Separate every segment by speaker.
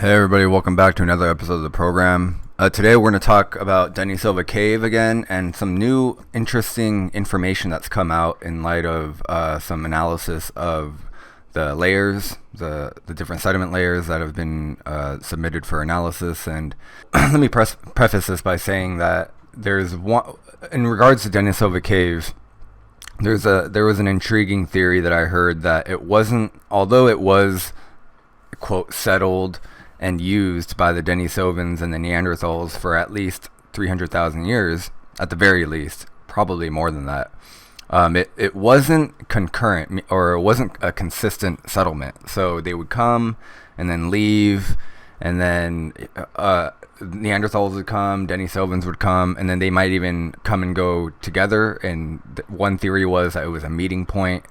Speaker 1: Hey everybody, welcome back to another episode of the program. Today we're going to talk about Denisova Cave again and some new interesting information that's come out in light of some analysis of the layers, the different sediment layers that have been submitted for analysis. And let me preface this by saying that there's one, in regards to Denisova Cave, there was an intriguing theory that I heard that it wasn't, although it was, quote, settled and used by the Denisovans and the Neanderthals for at least 300,000 years, at the very least, probably more than that. It wasn't concurrent, or it wasn't a consistent settlement. So they would come and then leave, and then Neanderthals would come, Denisovans would come, and then they might even come and go together. And one theory was that it was a meeting point,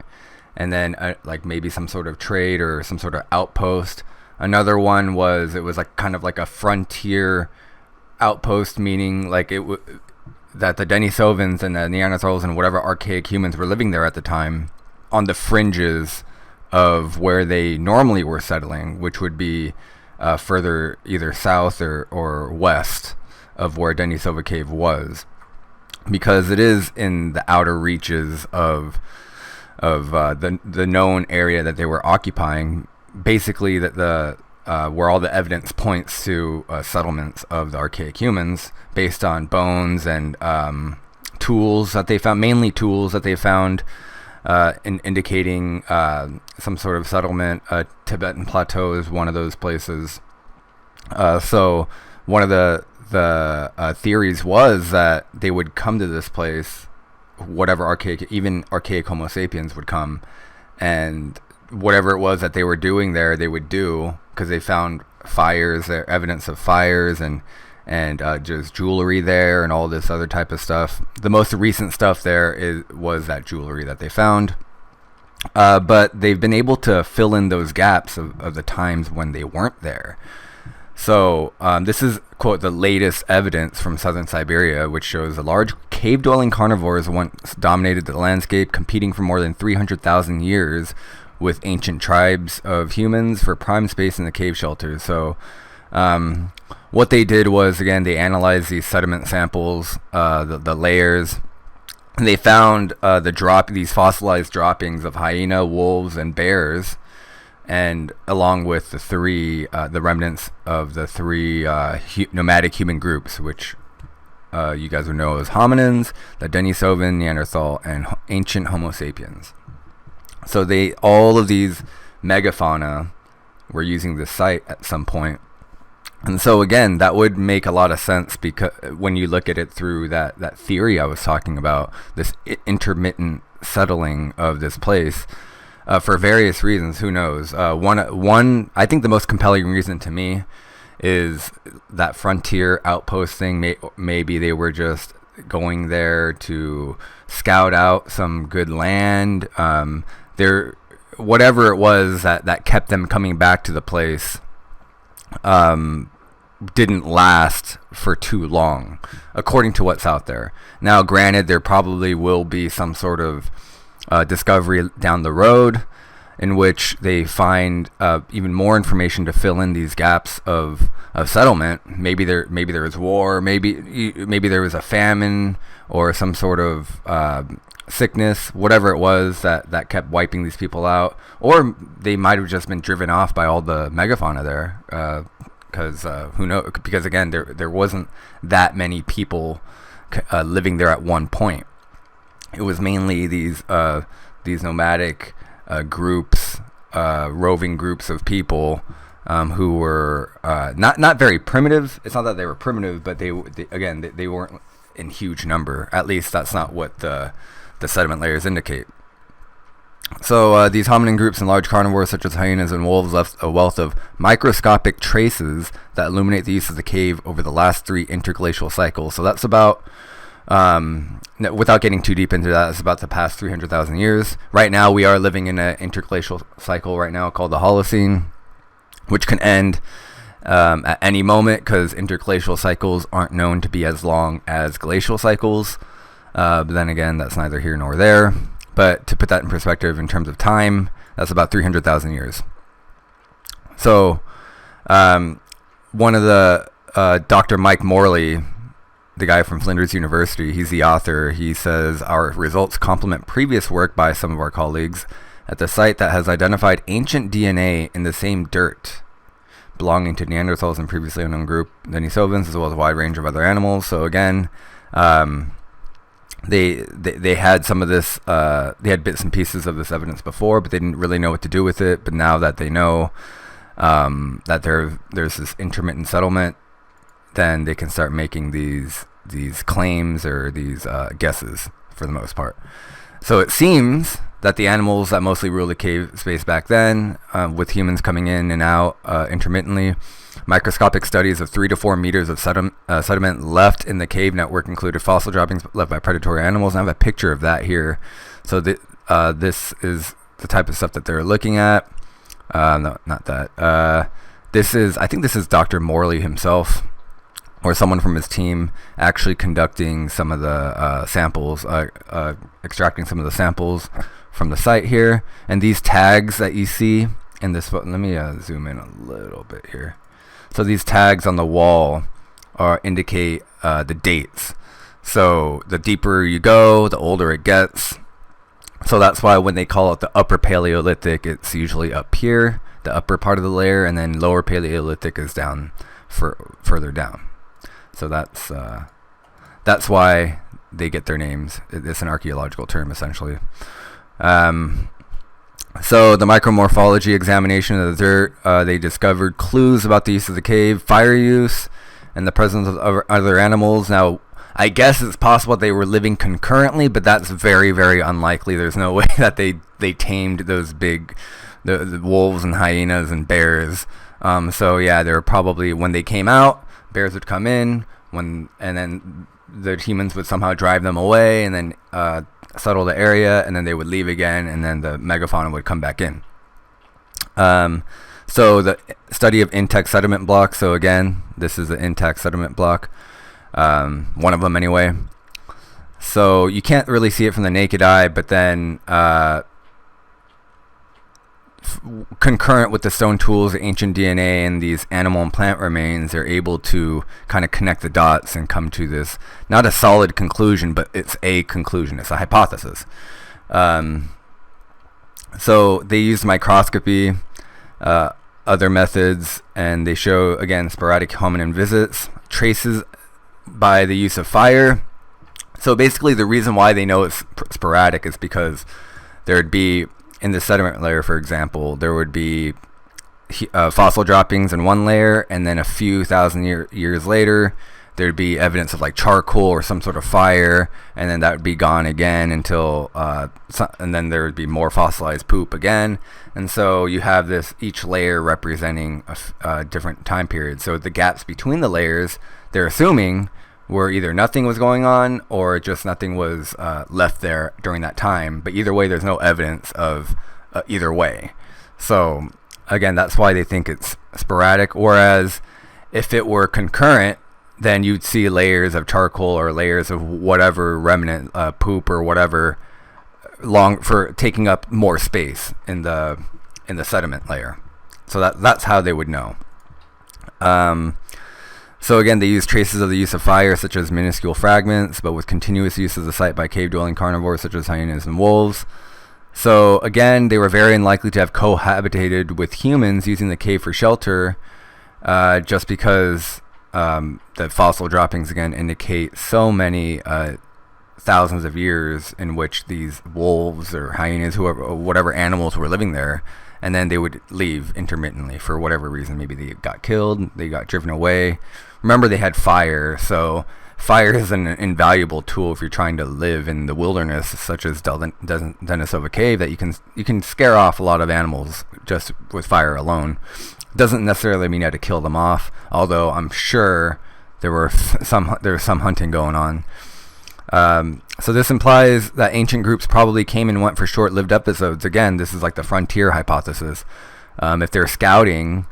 Speaker 1: and then like maybe some sort of trade or some sort of outpost. Another one was it was like kind of like a frontier outpost, meaning like that the Denisovans and the Neanderthals and whatever archaic humans were living there at the time on the fringes of where they normally were settling, which would be further either south or west of where Denisova Cave was, because it is in the outer reaches of the known area that they were occupying. Basically, that where all the evidence points to settlements of the archaic humans based on bones and tools that they found, mainly tools that they found, indicating some sort of settlement. Tibetan Plateau is one of those places. So one of the theories was that they would come to this place, whatever even archaic Homo sapiens would come, and whatever it was that they were doing there, they would do, because they found fires there, evidence of fires, and just jewelry there and all this other type of stuff. The most recent stuff there was that jewelry that they found, but they've been able to fill in those gaps of the times when they weren't there. So this is, quote, the latest evidence from southern Siberia, which shows the large cave-dwelling carnivores once dominated the landscape, competing for more than 300,000 years with ancient tribes of humans for prime space in the cave shelters. So what they did was, again, they analyzed these sediment samples, the layers, and they found these fossilized droppings of hyena, wolves, and bears, and along with the remnants of the three nomadic human groups, which you guys would know as hominins, the Denisovan, Neanderthal, and ancient Homo sapiens. So all of these megafauna were using this site at some point. And so again, that would make a lot of sense, because when you look at it through that theory I was talking about, this intermittent settling of this place, for various reasons. Who knows? One, I think the most compelling reason to me is that frontier outpost thing. Maybe they were just going there to scout out some good land. Whatever it was that kept them coming back to the place didn't last for too long, according to what's out there. Now, granted, there probably will be some sort of discovery down the road in which they find even more information to fill in these gaps of settlement. Maybe there was war, maybe there was a famine or some sort of sickness, whatever it was that kept wiping these people out, or they might have just been driven off by all the megafauna there, because who knows? Because again, there wasn't that many people living there at one point. It was mainly these nomadic groups, roving groups of people who were not very primitive. It's not that they were primitive, but they weren't in huge number. At least that's not what the sediment layers indicate. So these hominin groups and large carnivores such as hyenas and wolves left a wealth of microscopic traces that illuminate the use of the cave over the last 3 interglacial cycles. So that's about, without getting too deep into that, it's about the past 300,000 years. Right now we are living in an interglacial cycle right now called the Holocene, which can end at any moment, because interglacial cycles aren't known to be as long as glacial cycles. But then again, that's neither here nor there. But to put that in perspective in terms of time, that's about 300,000 years. So one of the Dr. Mike Morley, the guy from Flinders University, he's the author. He says our results complement previous work by some of our colleagues at the site that has identified ancient DNA in the same dirt belonging to Neanderthals and previously unknown group Denisovans, as well as a wide range of other animals. So again, they had some of this, they had bits and pieces of this evidence before, but they didn't really know what to do with it. But now that they know that there's this intermittent settlement, then they can start making these claims or these guesses for the most part. So it seems that the animals that mostly ruled the cave space back then, with humans coming in and out intermittently, microscopic studies of 3 to 4 meters of sediment left in the cave network included fossil droppings left by predatory animals. And I have a picture of that here. So this is the type of stuff that they're looking at. No, not that. I think this is Dr. Morley himself, or someone from his team, actually conducting some of the samples, extracting some of the samples from the site here. And these tags that you see in this photo, let me zoom in a little bit here. So these tags on the wall indicate the dates. So the deeper you go, the older it gets. So that's why when they call it the upper Paleolithic, it's usually up here, the upper part of the layer, and then lower Paleolithic is down further down. So that's why they get their names. It's an archaeological term, essentially. So the micromorphology examination of the dirt, they discovered clues about the use of the cave, fire use, and the presence of other animals. Now, I guess it's possible they were living concurrently, but that's very, very unlikely. There's no way that they tamed those big the wolves and hyenas and bears. So yeah, they were probably, when they came out, bears would come in, and then the humans would somehow drive them away, and then settle the area, and then they would leave again, and then the megafauna would come back in. So the study of intact sediment blocks. So again, this is an intact sediment block, one of them anyway. So you can't really see it from the naked eye, but then concurrent with the stone tools, the ancient DNA, and these animal and plant remains, they're able to kind of connect the dots and come to this, not a solid conclusion, but it's a conclusion. It's a hypothesis. So they use microscopy, other methods, and they show, again, sporadic hominin visits, traces by the use of fire. So basically the reason why they know it's sporadic is because there'd be, in the sediment layer, for example, there would be fossil droppings in one layer, and then a few thousand years later, there'd be evidence of like charcoal or some sort of fire, and then that would be gone again until, and then there would be more fossilized poop again. And so you have this, each layer representing a different time period. So the gaps between the layers, they're assuming, where either nothing was going on or just nothing was left there during that time. But either way, there's no evidence of either way. So again, that's why they think it's sporadic. Whereas if it were concurrent, then you'd see layers of charcoal or layers of whatever remnant, poop or whatever, for taking up more space in the sediment layer. So that's how they would know. So again, they use traces of the use of fire, such as minuscule fragments, but with continuous use of the site by cave-dwelling carnivores, such as hyenas and wolves. So again, they were very unlikely to have cohabitated with humans using the cave for shelter, just because the fossil droppings, again, indicate so many thousands of years in which these wolves or hyenas, whatever animals were living there, and then they would leave intermittently for whatever reason. Maybe they got killed, they got driven away. Remember, they had fire, so fire is an invaluable tool if you're trying to live in the wilderness, such as Denisova Cave, that you can scare off a lot of animals just with fire alone. Doesn't necessarily mean you had to kill them off, although I'm sure there was some hunting going on. So this implies that ancient groups probably came and went for short-lived episodes. Again, this is like the frontier hypothesis. If they're scouting,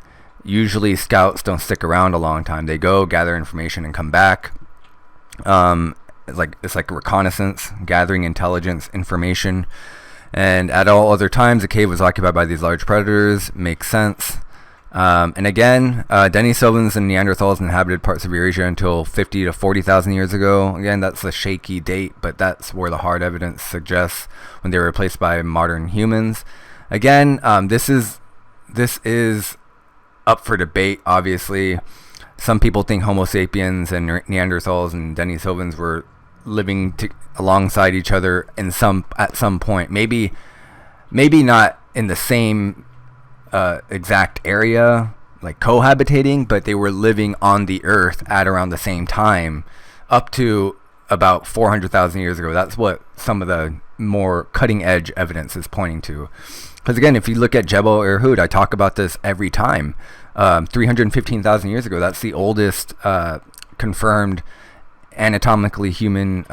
Speaker 1: usually scouts don't stick around a long time. They go, gather information, and come back. It's like reconnaissance, gathering intelligence, information. And at all other times, the cave was occupied by these large predators. Makes sense. And again, Denisovans and Neanderthals inhabited parts of Eurasia until 50 to 40,000 years ago. Again, that's a shaky date, but that's where the hard evidence suggests when they were replaced by modern humans. Again, this is up for debate, obviously. Some people think Homo sapiens and Neanderthals and Denisovans were living alongside each other at some point. Maybe not in the same exact area, like cohabitating, but they were living on the earth at around the same time, up to about 400,000 years ago. That's what some of the more cutting edge evidence is pointing to. Because again, if you look at Jebel Irhoud, I talk about this every time. 315,000 years ago, that's the oldest confirmed anatomically human,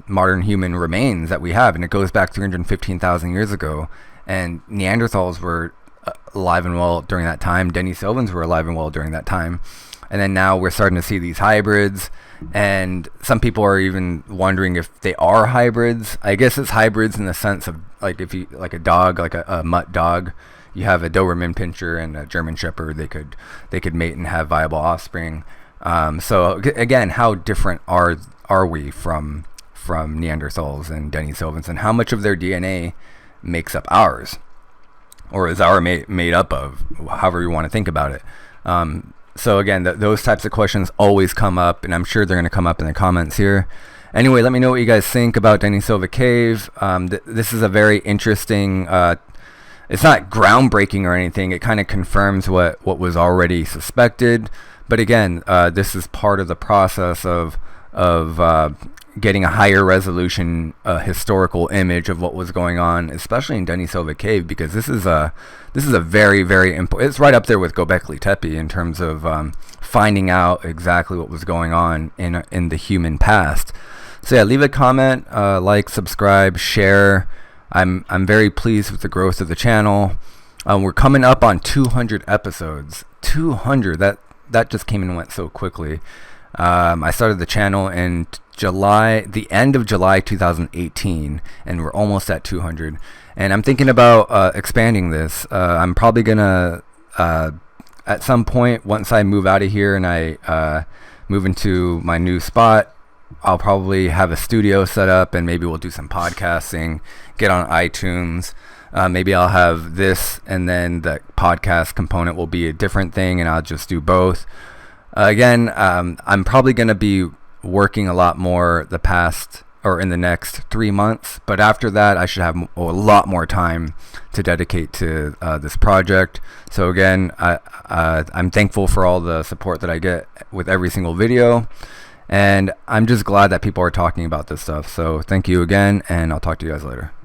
Speaker 1: modern human remains that we have, and it goes back 315,000 years ago. And Neanderthals were alive and well during that time. Denisovans were alive and well during that time. And then now we're starting to see these hybrids, and some people are even wondering if they are hybrids. I guess it's hybrids in the sense of, like, if you like a dog, like a mutt dog, you have a Doberman Pinscher and a German Shepherd, they could mate and have viable offspring. So again, how different are we from Neanderthals and Denisovans, and how much of their DNA makes up ours, or is our made up of, however you want to think about it. So again, those types of questions always come up, and I'm sure they're going to come up in the comments here. Anyway, let me know what you guys think about Denisova Cave. This is a very interesting, it's not groundbreaking or anything. It kind of confirms what was already suspected. But again, this is part of the process of getting a higher resolution historical image of what was going on, especially in Denisova Cave, because this is a very, very important. It's right up there with Göbekli Tepe in terms of finding out exactly what was going on in the human past. So yeah, leave a comment, like, subscribe, share. I'm very pleased with the growth of the channel. We're coming up on 200 episodes. 200. That just came and went so quickly. I started the channel in the end of July 2018, and we're almost at 200. And I'm thinking about expanding this. I'm probably gonna at some point, once I move out of here and I move into my new spot, I'll probably have a studio set up, and maybe we'll do some podcasting, get on iTunes. Maybe I'll have this, and then the podcast component will be a different thing, and I'll just do both. Again, I'm probably going to be working a lot more in the next 3 months, but after that I should have a lot more time to dedicate to this project. So again, I'm thankful for all the support that I get with every single video, and I'm just glad that people are talking about this stuff. So thank you again, and I'll talk to you guys later.